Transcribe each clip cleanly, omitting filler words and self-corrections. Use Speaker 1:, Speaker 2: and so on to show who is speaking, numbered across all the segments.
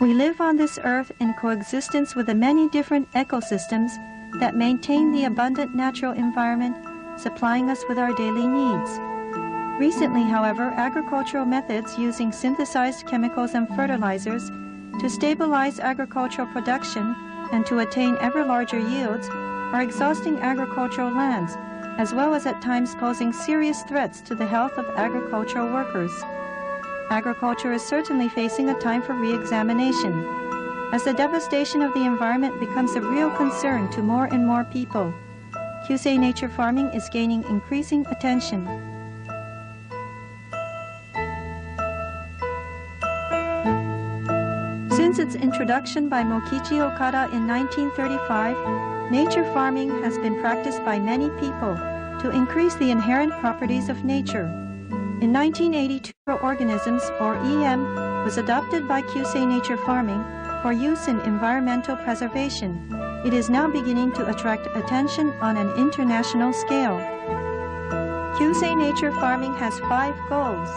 Speaker 1: We live on this earth in coexistence with the many different ecosystems that maintain the abundant natural environment, supplying us with our daily needs. Recently, however, agricultural methods using synthesized chemicals and fertilizers to stabilize agricultural production and to attain ever larger yields are exhausting agricultural lands, as well as at times posing serious threats to the health of agricultural workers. Agriculture is certainly facing a time for re-examination, as the devastation of the environment becomes a real concern to more and more people. Kyusei nature farming is gaining increasing attention. Since its introduction by Mokichi Okada in 1935, nature farming has been practiced by many people to increase the inherent properties of nature. In 1982, Microorganisms, or EM, was adopted by Kyusei nature farming for use in environmental preservation. It is now beginning to attract attention on an international scale. Kyusei nature farming has 5 goals.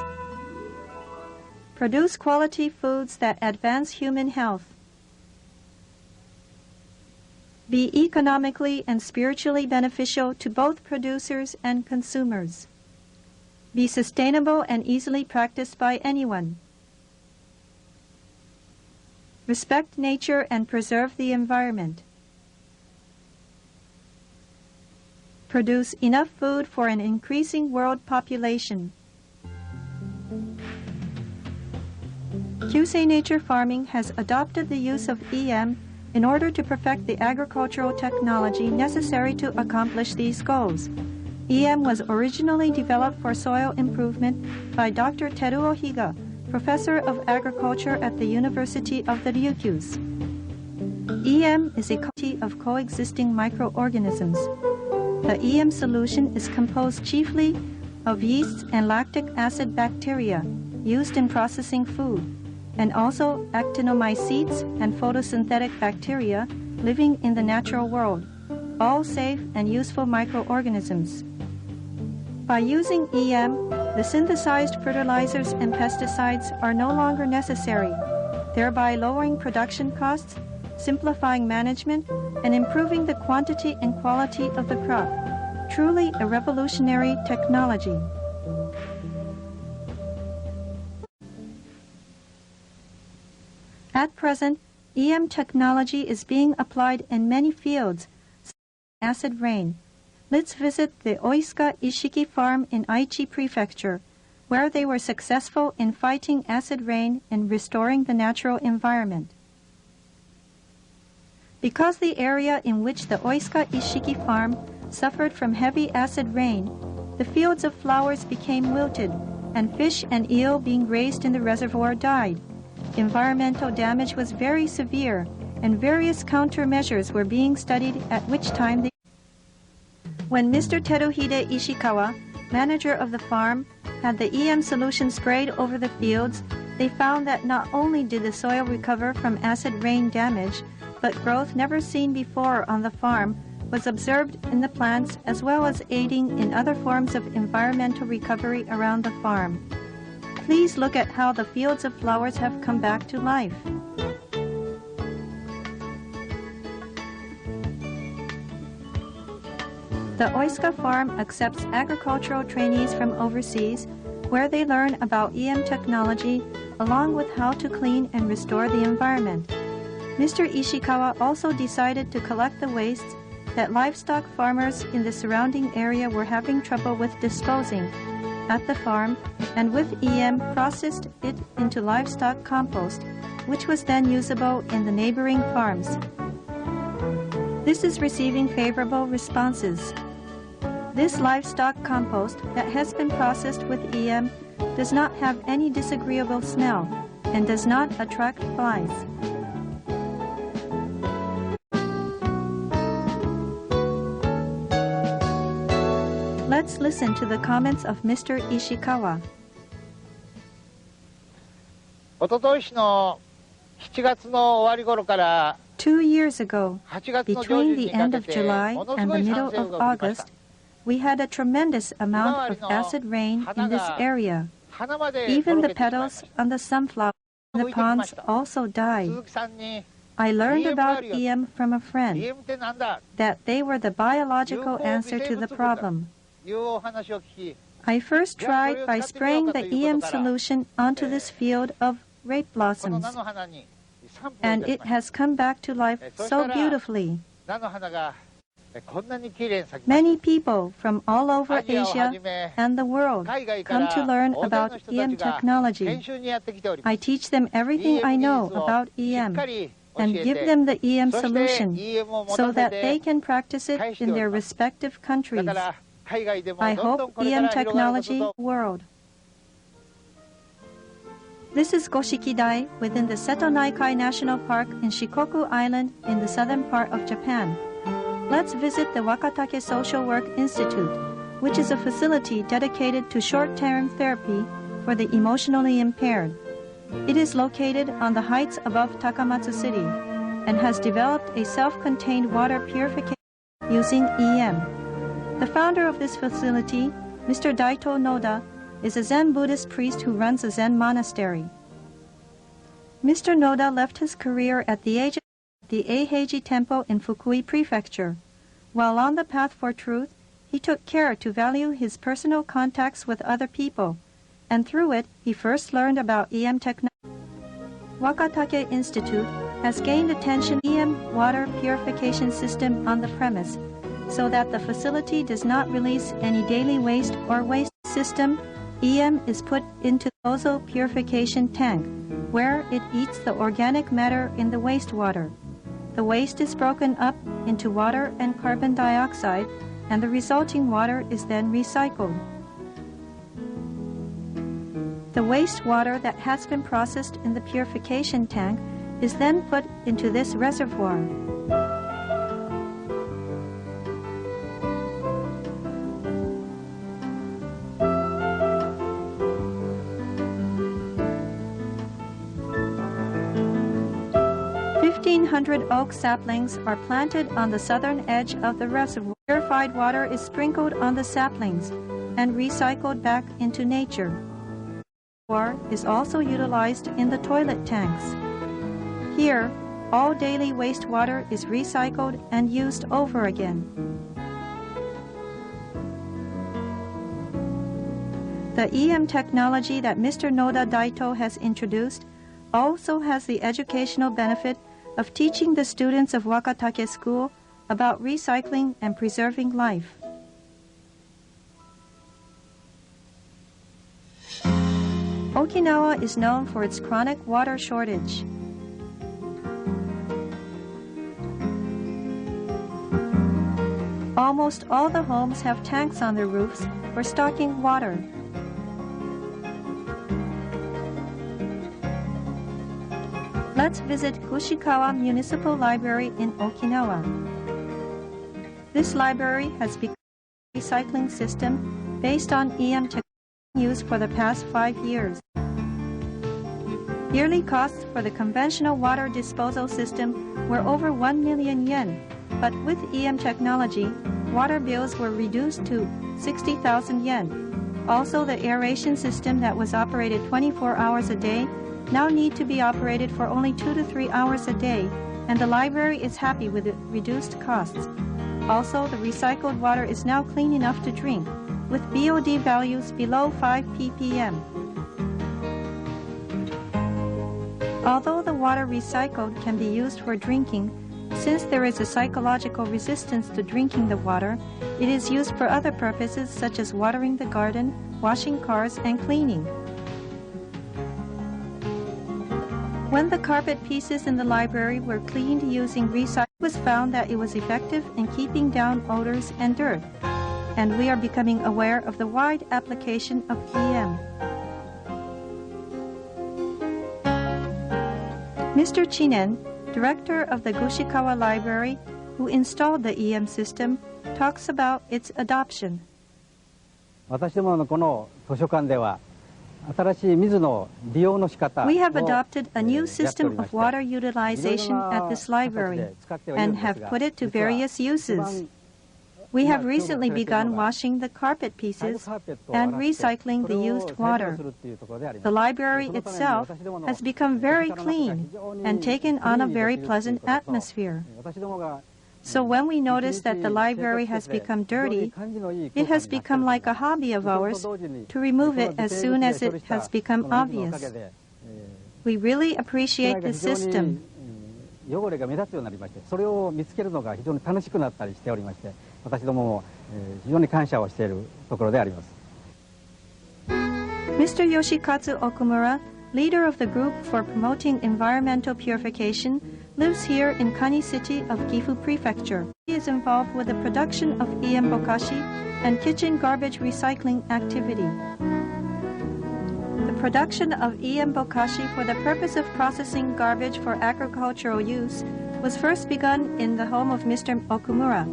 Speaker 1: Produce quality foods that advance human health. Be economically and spiritually beneficial to both producers and consumers. Be sustainable and easily practiced by anyone. Respect nature and preserve the environment. Produce enough food for an increasing world population. Kyusei nature farming has adopted the use of EM in order to perfect the agricultural technology necessary to accomplish these goals. EM was originally developed for soil improvement by Dr. Teruo Higa, Professor of Agriculture at the University of the Ryukyus. EM is a quantity of coexisting microorganisms. The EM solution is composed chiefly of yeasts and lactic acid bacteria used in processing food, and also actinomycetes and photosynthetic bacteria living in the natural world, all safe and useful microorganisms. By using EM, the synthesized fertilizers and pesticides are no longer necessary, thereby lowering production costs, simplifying management, and improving the quantity and quality of the crop. Truly a revolutionary technology. At present, EM technology is being applied in many fields, such as acid rain. Let's visit the Oisuka Ishiki farm in Aichi Prefecture, where they were successful in fighting acid rain and restoring the natural environment. Because the area in which the Oisuka Ishiki farm suffered from heavy acid rain, the fields of flowers became wilted, and fish and eel being raised in the reservoir died. Environmental damage was very severe, and various countermeasures were being studied, at which time when Mr. Teruhide Ishikawa, manager of the farm, had the EM solution sprayed over the fields, they found that not only did the soil recover from acid rain damage, but growth never seen before on the farm was observed in the plants, as well as aiding in other forms of environmental recovery around the farm. Please look at how the fields of flowers have come back to life. The Oisuka farm accepts agricultural trainees from overseas, where they learn about EM technology along with how to clean and restore the environment. Mr. Ishikawa also decided to collect the wastes that livestock farmers in the surrounding area were having trouble with disposing at the farm, and with EM processed it into livestock compost, which was then usable in the neighboring farms. This is receiving favorable responses. This livestock compost that has been processed with EM does not have any disagreeable smell and does not attract flies. Let's listen to the comments of Mr. Ishikawa.
Speaker 2: おととしの7月の終わり頃から
Speaker 1: 2 years ago,
Speaker 2: 8月の上
Speaker 1: between
Speaker 2: 旬
Speaker 1: the
Speaker 2: にか
Speaker 1: end
Speaker 2: け
Speaker 1: of
Speaker 2: て
Speaker 1: July
Speaker 2: ものす
Speaker 1: and
Speaker 2: ご
Speaker 1: the
Speaker 2: い
Speaker 1: middle
Speaker 2: 酸性
Speaker 1: of
Speaker 2: が起きまし
Speaker 1: August,
Speaker 2: た。
Speaker 1: we had a tremendous amount of acid rain in this area.
Speaker 2: 花まで
Speaker 1: Even the
Speaker 2: 転げてしまいま
Speaker 1: petals
Speaker 2: した。
Speaker 1: on the sunflower The ponds also died. I learned about EM from a friend, that they were the biological answer to the problem. I first tried by spraying the EM solution onto this field of rape blossoms, and it has come back to life so beautifully. Many people from all over Asia and the world come to learn about EM technology. I teach them everything I know about EM and give them the EM solution so that they can practice it in their respective countries. I hope EM technology world. This is Goshiki-dai within the Seto Naikai National Park in Shikoku Island in the southern part of Japan. Let's visit the Wakatake Social Work Institute, which is a facility dedicated to short-term therapy for the emotionally impaired. It is located on the heights above Takamatsu City and has developed a self-contained water purification using EM. The founder of this facility, Mr. Daito Noda, is a Zen Buddhist priest who runs a Zen monastery. Mr. Noda left his career at the age of the Eiheiji Temple in Fukui Prefecture. While on the path for truth, he took care to value his personal contacts with other people, and through it, he first learned about EM technology. Wakatake Institute has gained attention EM water purification system on the premise, so that the facility does not release any daily waste or waste system. EM is put into the ozo purification tank, where it eats the organic matter in the wastewater. The waste is broken up into water and carbon dioxide, and the resulting water is then recycled. The wastewater that has been processed in the purification tank is then put into this reservoir. Oak saplings are planted on the southern edge of the reservoir. Purified water is sprinkled on the saplings and recycled back into nature. Water is also utilized in the toilet tanks. Here, all daily wastewater is recycled and used over again. The EM technology that Mr. Noda Daito has introduced also has the educational benefit of teaching the students of Wakatake School about recycling and preserving life. Okinawa is known for its chronic water shortage. Almost all the homes have tanks on their roofs for stocking water. Let's visit Kushikawa Municipal Library in Okinawa. This library has become a recycling system based on EM technology used for the past 5 years. Yearly costs for the conventional water disposal system were over 1 million yen, but with EM technology, water bills were reduced to 60,000 yen. Also, the aeration system that was operated 24 hours a day now need to be operated for only 2 to 3 hours a day, and the library is happy with the reduced costs. Also, the recycled water is now clean enough to drink, with BOD values below 5 ppm. Although the water recycled can be used for drinking, since there is a psychological resistance to drinking the water, it is used for other purposes such as watering the garden, washing cars, and cleaning. When the carpet pieces in the library were cleaned using recycling, it was found that it was effective in keeping down odors and dirt, and we are becoming aware of the wide application of EM. Mr. Chinen, director of the Gushikawa Library, who installed the EM system, talks about its adoption.
Speaker 3: 私どものこの図書館では We
Speaker 1: have adopted a new system of water utilization at this library and have put it to various uses. We have recently begun washing the carpet pieces and recycling the used water. The library itself has become very clean and taken on a very pleasant atmosphere. So when we notice that the library has become dirty, it has become like a hobby of ours to remove it as soon as it has become obvious. We really appreciate this system.
Speaker 3: 汚れが目立つようになりまして、それを見つけるのが非常に楽しくなったりしておりまして、私どもも非常に感謝をしているところであります。
Speaker 1: Mr. Yoshikatsu Okumura, leader of the group for promoting environmental purification, lives here in Kani City of Gifu Prefecture. He is involved with the production of EM Bokashi and kitchen garbage recycling activity. The production of EM Bokashi for the purpose of processing garbage for agricultural use was first begun in the home of Mr. Okumura.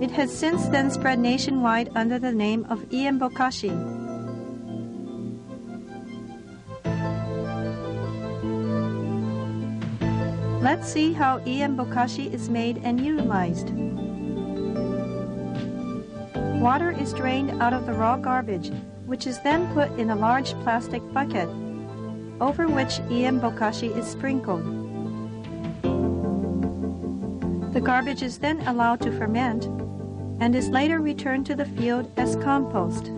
Speaker 1: It has since then spread nationwide under the name of EM Bokashi. Let's see how EM Bokashi is made and utilized. Water is drained out of the raw garbage, which is then put in a large plastic bucket, over which EM Bokashi is sprinkled. The garbage is then allowed to ferment and is later returned to the field as compost.